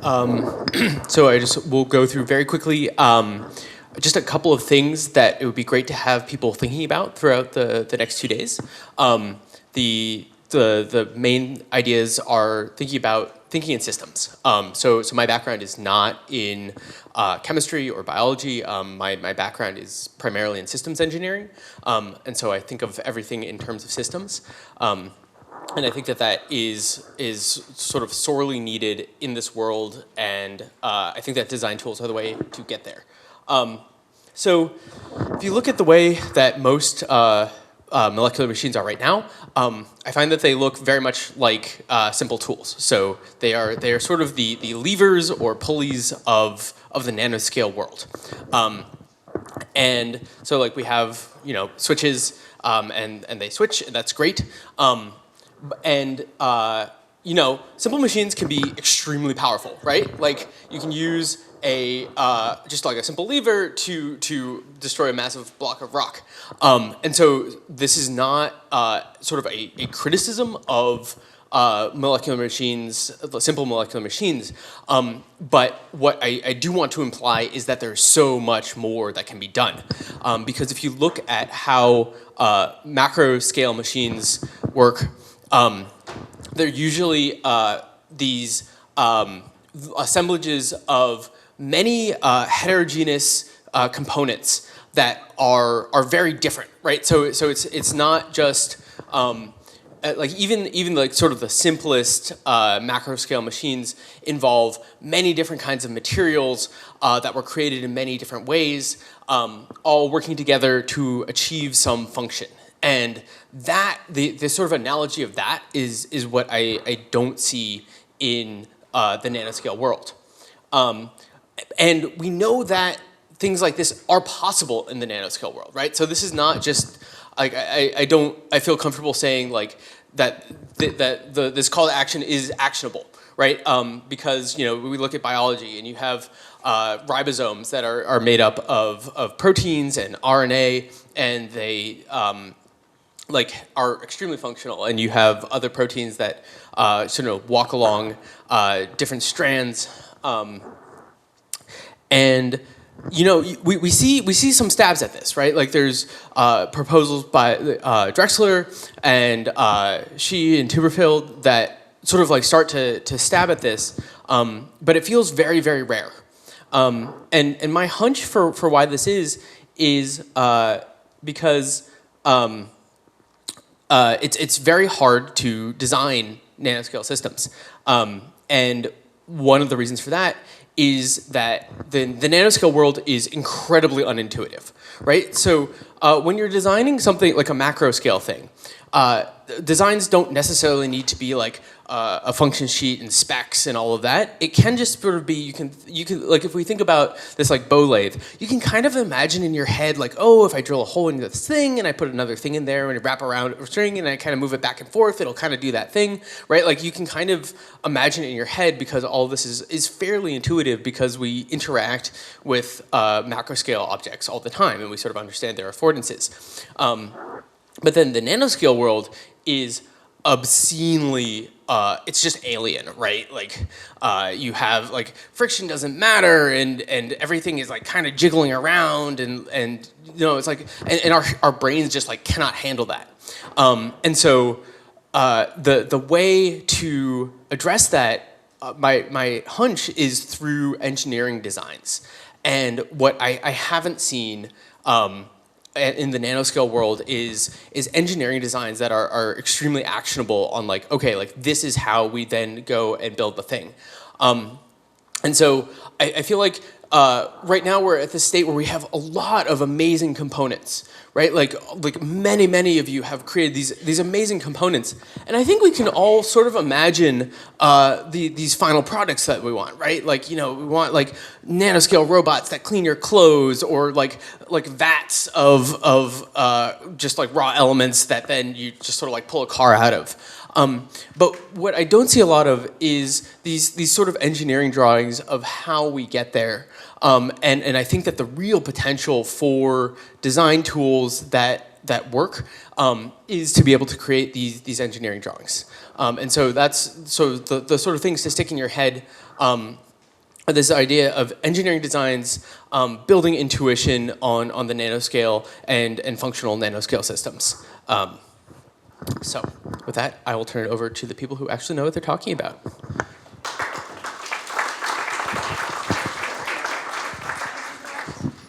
So I just will go through very quickly just a couple of things that it would be great to have people thinking about throughout the next 2 days. The main ideas are thinking in systems. So my background is not in chemistry or biology. My background is primarily in systems engineering, and so I think of everything in terms of systems. And I think that is sort of sorely needed in this world, and I think that design tools are the way to get there. So if you look at the way that most molecular machines are right now, I find that they look very much like simple tools. So they are sort of the levers or pulleys of the nanoscale world. And so like we have switches and they switch, and that's great. And simple machines can be extremely powerful, right? Like you can use just like a simple lever to destroy a massive block of rock. And so this is not sort of a criticism of molecular machines, simple molecular machines. But what I do want to imply is that there's so much more that can be done. Because if you look at how macro scale machines work, they're usually these assemblages of many heterogeneous components that are very different, right? So it's not just like even like sort of the simplest macro scale machines involve many different kinds of materials that were created in many different ways, all working together to achieve some function. And that the sort of analogy of that is what I don't see in the nanoscale world. And we know that things like this are possible in the nanoscale world, right? So this is not just like I feel comfortable saying like that this call to action is actionable, right? Because we look at biology and you have ribosomes that are made up of proteins and RNA, and they are extremely functional, and you have other proteins that sort of walk along different strands, and we see some stabs at this, right? Like there's proposals by Drexler and Shi and Tuberfield that sort of like start to stab at this, but it feels very, very rare. And my hunch for why this is because it's very hard to design nanoscale systems. And one of the reasons for that is that the nanoscale world is incredibly unintuitive, right? So when you're designing something like a macro scale thing, designs don't necessarily need to be like a function sheet and specs and all of that. It can just sort of be, you can like if we think about this like bow lathe, you can kind of imagine in your head like, oh, if I drill a hole into this thing and I put another thing in there and I wrap around a string and I kind of move it back and forth, it'll kind of do that thing, right? Like you can kind of imagine it in your head because all of this is fairly intuitive because we interact with macro scale objects all the time and we sort of understand their affordances. But then the nanoscale world is obscenely, it's just alien, right? Like you have like friction doesn't matter and everything is like kind of jiggling around and it's like, and our brains just like cannot handle that. And so the way to address that, my hunch is through engineering designs. And what I haven't seen in the nanoscale world is engineering designs that are extremely actionable on like, okay, like this is how we then go and build the thing. And so I feel like right now we're at the state where we have a lot of amazing components, right? Like many of you have created these amazing components. And I think we can all sort of imagine these final products that we want, right? Like, we want like nanoscale robots that clean your clothes or like vats of just like raw elements that then you just sort of like pull a car out of. But what I don't see a lot of is these sort of engineering drawings of how we get there. And I think that the real potential for design tools that work is to be able to create these engineering drawings. And so that's the sort of things to stick in your head this idea of engineering designs building intuition on the nanoscale and functional nanoscale systems. So with that, I will turn it over to the people who actually know what they're talking about.